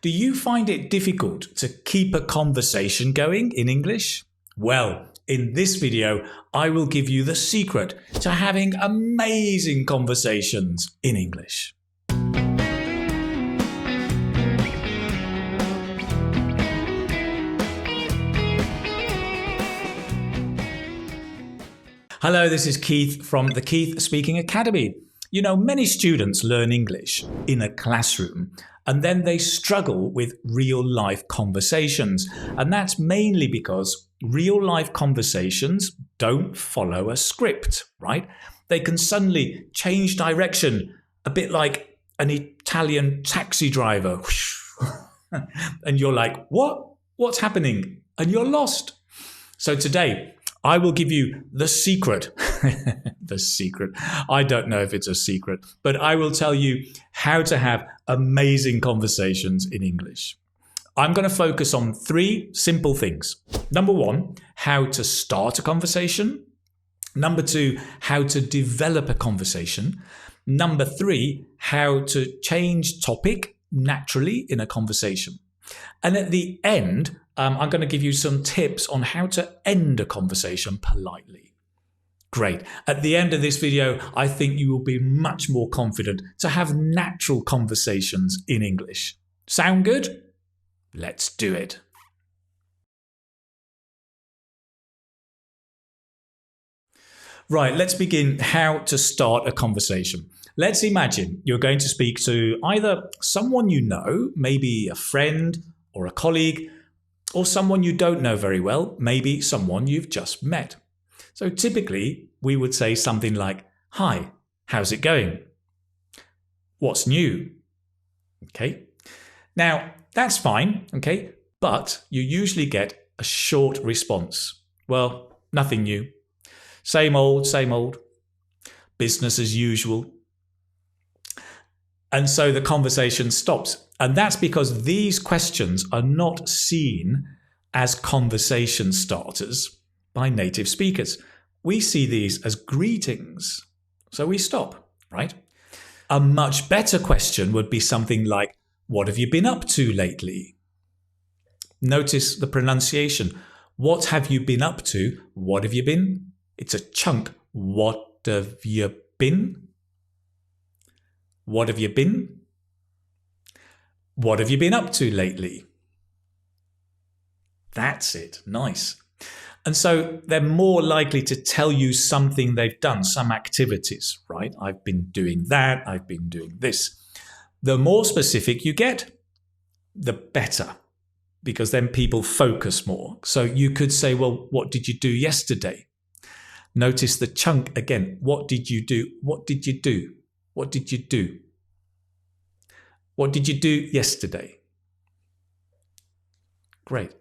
Do you find it difficult to keep a conversation going in English? Well, in this video, I will give you the secret to having amazing conversations in English. Hello, this is Keith from the Keith Speaking Academy. You know, many students learn English in a classroom and then they struggle with real-life conversations. And that's mainly because real-life conversations don't follow a script, right? They can suddenly change direction, a bit like an Italian taxi driver. And you're like, what? What's happening? And you're lost. So today, I will give you the secret. The secret. I don't know if it's a secret, but I will tell you how to have amazing conversations in English. I'm going to focus on 3 simple things. Number 1, how to start a conversation. Number 2, how to develop a conversation. Number 3, how to change topic naturally in a conversation. And at the end, I'm going to give you some tips on how to end a conversation politely. Great. At the end of this video, I think you will be much more confident to have natural conversations in English. Sound good? Let's do it. Right, let's begin how to start a conversation. Let's imagine you're going to speak to either someone you know, maybe a friend or a colleague, or someone you don't know very well, maybe someone you've just met. So typically, we would say something like, "Hi, how's it going? What's new?" Okay. Now, that's fine, okay, but you usually get a short response. Well, nothing new. Same old, business as usual. And so the conversation stops. And that's because these questions are not seen as conversation starters by native speakers. We see these as greetings. So we stop, right? A much better question would be something like, "What have you been up to lately?" Notice the pronunciation. What have you been up to? What have you been? It's a chunk. What have you been? What have you been? What have you been up to lately? That's it. Nice. And so they're more likely to tell you something they've done, some activities, right? I've been doing that. I've been doing this. The more specific you get, the better, because then people focus more. So you could say, well, what did you do yesterday? Notice the chunk again. What did you do? What did you do? What did you do? What did you do yesterday? Great.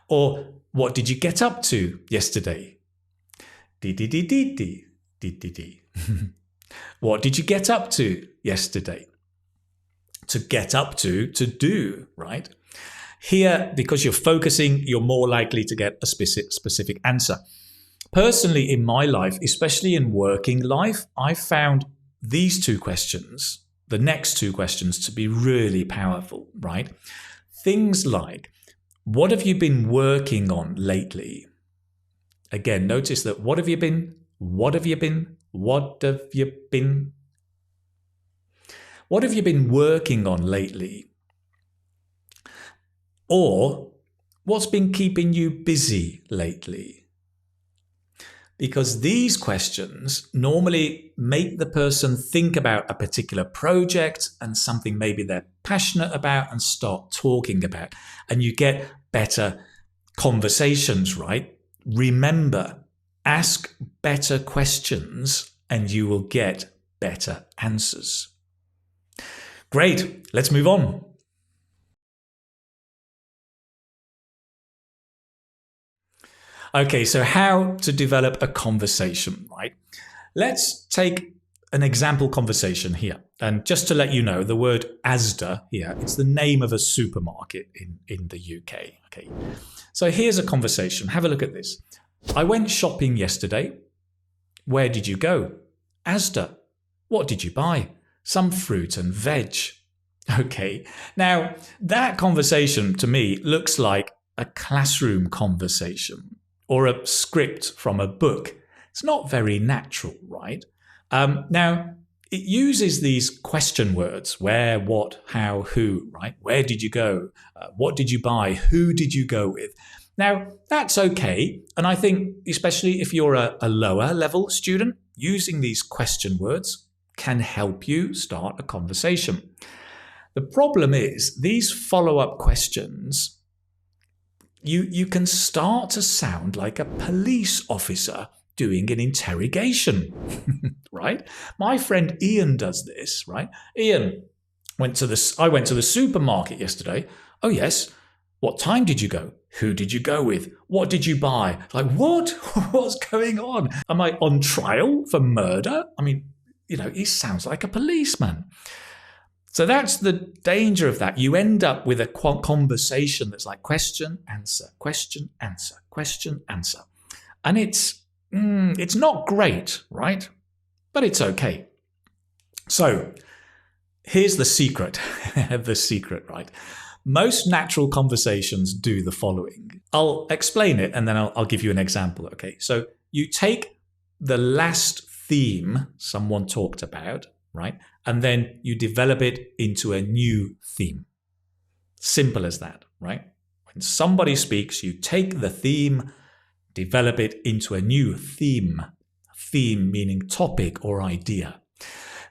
Or what did you get up to yesterday? What did you get up to yesterday? To get up to do, right? Here, because you're focusing, you're more likely to get a specific answer. Personally, in my life, especially in working life, I found these 2 questions, the next 2 questions, to be really powerful, right? Things like, what have you been working on lately? Again, notice that what have you been? What have you been? What have you been? What have you been working on lately? Or what's been keeping you busy lately? Because these questions normally make the person think about a particular project and something maybe they're passionate about and start talking about. And you get better conversations, right? Remember, ask better questions and you will get better answers. Great, let's move on. Okay, so how to develop a conversation, right? Let's take an example conversation here. And just to let you know, the word Asda here, it's the name of a supermarket in the UK. Okay, so here's a conversation. Have a look at this. I went shopping yesterday. Where did you go? Asda. What did you buy? Some fruit and veg. Okay. Now, that conversation to me looks like a classroom conversation or a script from a book. It's not very natural, right? Now, it uses these question words: where, what, how, who, right? Where did you go? What did you buy? Who did you go with? Now, that's okay. And I think, especially if you're a lower level student, using these question words can help you start a conversation. The problem is these follow-up questions, you can start to sound like a police officer doing an interrogation, right? My friend Ian does this, right? Ian, I went to the supermarket yesterday. Oh yes. What time did you go? Who did you go with? What did you buy? Like, what? What's going on? Am I on trial for murder? I mean, he sounds like a policeman. So that's the danger of that. You end up with a conversation that's like question, answer, question, answer, question, answer. And it's not great, right? But it's okay. So here's the secret, right? Most natural conversations do the following. I'll explain it and then I'll give you an example, okay? So you take the last theme someone talked about, right? And then you develop it into a new theme. Simple as that, right? When somebody speaks, you take the theme, develop it into a new theme. Theme meaning topic or idea.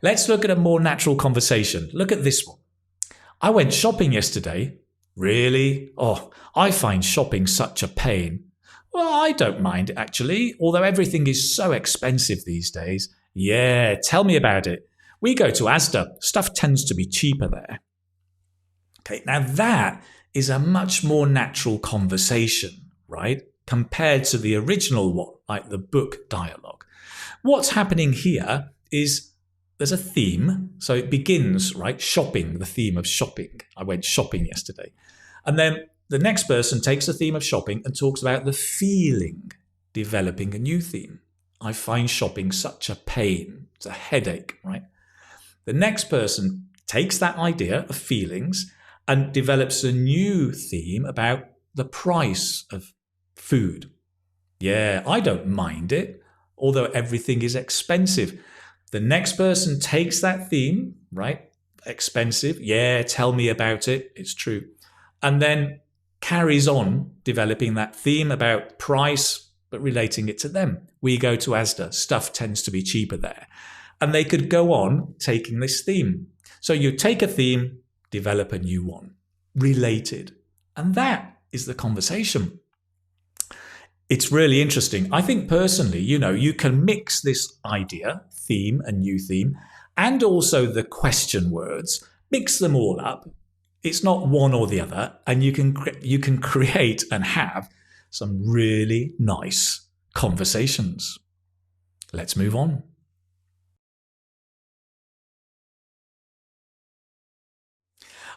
Let's look at a more natural conversation. Look at this one. I went shopping yesterday. Really? Oh, I find shopping such a pain. Well, I don't mind actually, although everything is so expensive these days. Yeah, tell me about it. We go to Asda. Stuff tends to be cheaper there. Okay, now that is a much more natural conversation, right? Compared to the original one, like the book dialogue. What's happening here is there's a theme. So it begins, right? Shopping, the theme of shopping. I went shopping yesterday. And then the next person takes the theme of shopping and talks about the feeling, developing a new theme. I find shopping such a pain. It's a headache, right? The next person takes that idea of feelings and develops a new theme about the price of food. Yeah, I don't mind it, although everything is expensive. The next person takes that theme, right? Expensive. Yeah, tell me about it. It's true. And then carries on developing that theme about price, but relating it to them. We go to Asda. Stuff tends to be cheaper there. And they could go on taking this theme. So you take a theme, develop a new one, related. And that is the conversation. It's really interesting. I think personally, you can mix this idea, theme and new theme, and also the question words, mix them all up. It's not one or the other, and you can create and have some really nice conversations. Let's move on.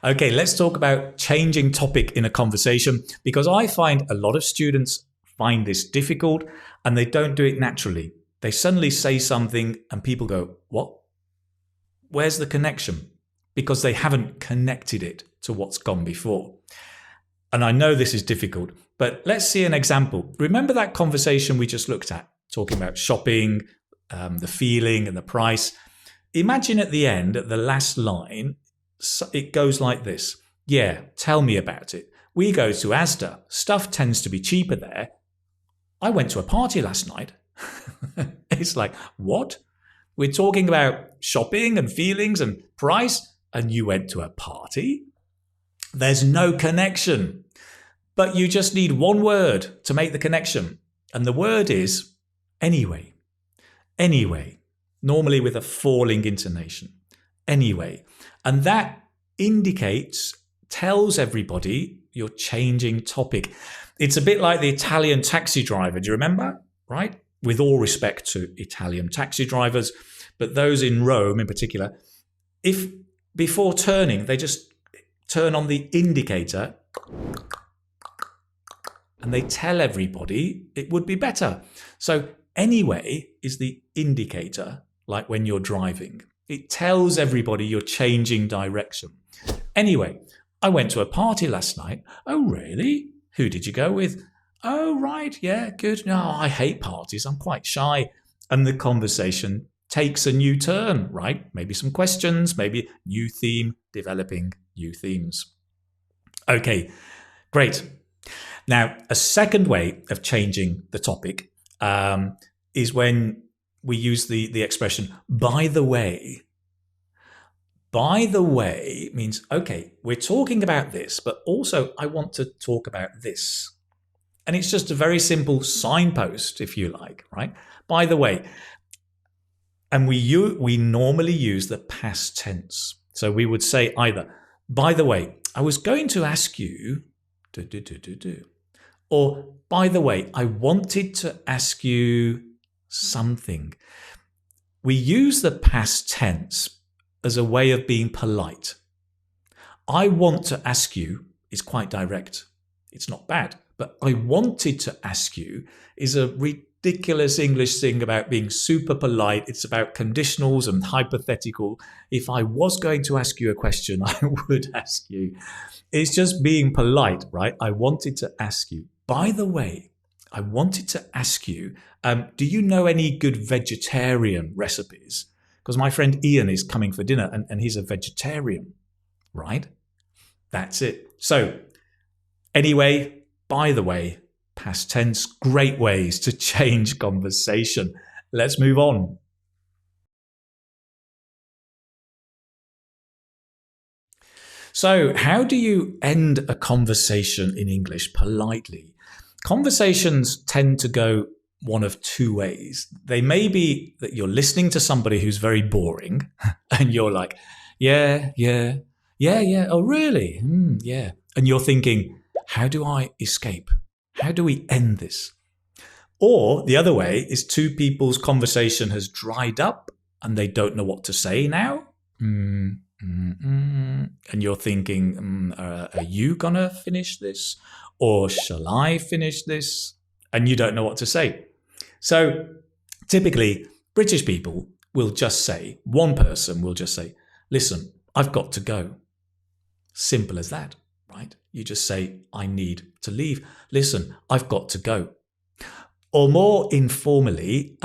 Okay, let's talk about changing topic in a conversation, because I find a lot of students find this difficult and they don't do it naturally. They suddenly say something and people go, what? Where's the connection? Because they haven't connected it to what's gone before. And I know this is difficult, but let's see an example. Remember that conversation we just looked at, talking about shopping, the feeling and the price. Imagine at the end, at the last line, it goes like this. Yeah, tell me about it. We go to Asda. Stuff tends to be cheaper there. I went to a party last night. It's like, what? We're talking about shopping and feelings and price, and you went to a party? There's no connection. But you just need one word to make the connection. And the word is anyway. Anyway. Normally with a falling intonation. Anyway. And that tells everybody you're changing topic. It's a bit like the Italian taxi driver. Do you remember? Right? With all respect to Italian taxi drivers, but those in Rome in particular, if before turning, they just turn on the indicator and they tell everybody it would be better. So anyway is the indicator, like when you're driving. It tells everybody you're changing direction. Anyway, I went to a party last night. Oh, really? Who did you go with? Oh, right. Yeah, good. No, I hate parties. I'm quite shy. And the conversation takes a new turn, right? Maybe some questions, maybe new theme, developing new themes. Okay, great. Now, a second way of changing the topic is when we use the expression, by the way. By the way means, okay, we're talking about this, but also I want to talk about this. And it's just a very simple signpost, if you like, right? By the way. And we normally use the past tense. So we would say either, by the way, I was going to ask you, or by the way, I wanted to ask you something. We use the past tense as a way of being polite. I want to ask you is quite direct. It's not bad. But I wanted to ask you is a ridiculous English thing about being super polite. It's about conditionals and hypothetical. If I was going to ask you a question, I would ask you. It's just being polite, right? I wanted to ask you. By the way, I wanted to ask you, do you know any good vegetarian recipes? Because my friend Ian is coming for dinner and he's a vegetarian, right? That's it. So anyway, by the way, past tense, great ways to change conversation. Let's move on. So how do you end a conversation in English politely? Conversations tend to go one of two ways. They may be that you're listening to somebody who's very boring and you're like, yeah, oh really? Yeah. And you're thinking, how do I escape? How do we end this? Or the other way is two people's conversation has dried up and they don't know what to say now. And you're thinking, are you gonna finish this? Or shall I finish this? And you don't know what to say. So typically, British people will just say, one person will just say, listen, I've got to go. Simple as that, right? You just say, I need to leave. Listen, I've got to go. Or more informally,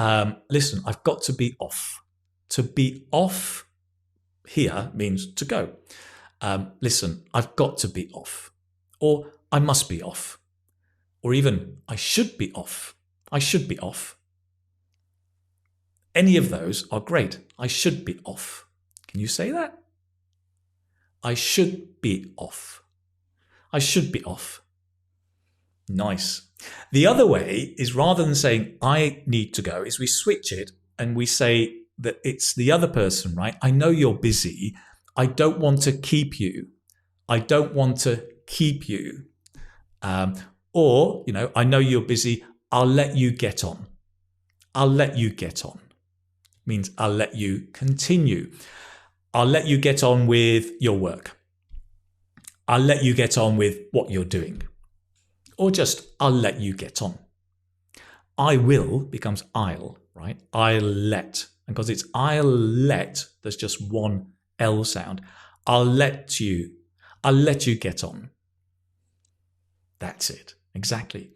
listen, I've got to be off. To be off here means to go. Listen, I've got to be off. Or I must be off. Or even, I should be off. I should be off. Any of those are great. I should be off. Can you say that? I should be off. I should be off. Nice. The other way is rather than saying I need to go, is we switch it and we say that it's the other person, right? I know you're busy. I don't want to keep you. I don't want to keep you. Or, I know you're busy. I'll let you get on. I'll let you get on. Means I'll let you continue. I'll let you get on with your work. I'll let you get on with what you're doing. Or just, I'll let you get on. I will becomes I'll, right? I'll let. And because it's I'll let, there's just one L sound. I'll let you get on. That's it. Exactly.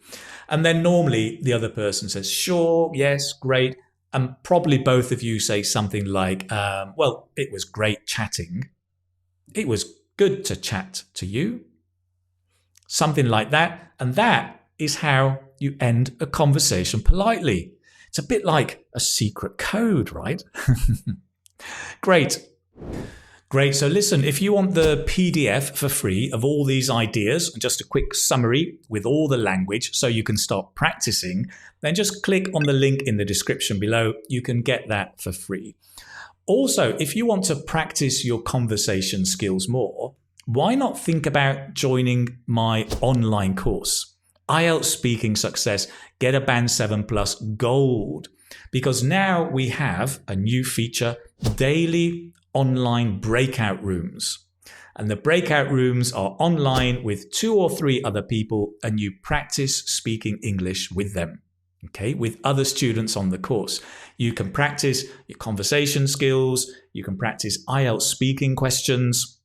And then normally the other person says, sure, yes, great. And probably both of you say something like, well, it was great chatting. It was good to chat to you. Something like that. And that is how you end a conversation politely. It's a bit like a secret code, right? Great. Great. So listen, if you want the PDF for free of all these ideas and just a quick summary with all the language so you can start practicing, then just click on the link in the description below. You can get that for free. Also, if you want to practice your conversation skills more, why not think about joining my online course, IELTS Speaking Success, Get a Band 7 Plus Gold, because now we have a new feature, daily online breakout rooms. And the breakout rooms are online with 2 or 3 other people and you practice speaking English with them, okay, with other students on the course. You can practice your conversation skills, You can practice IELTS speaking questions.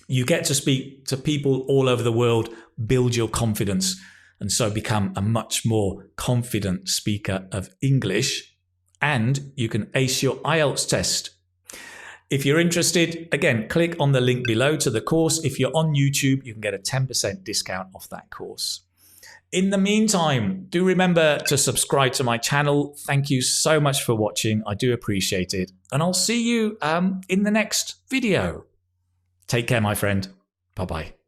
You get to speak to people all over the world, build your confidence, and so become a much more confident speaker of English. And you can ace your IELTS test. If you're interested, again, click on the link below to the course. If you're on YouTube, you can get a 10% discount off that course. In the meantime, do remember to subscribe to my channel. Thank you so much for watching. I do appreciate it. And I'll see you in the next video. Take care, my friend. Bye-bye.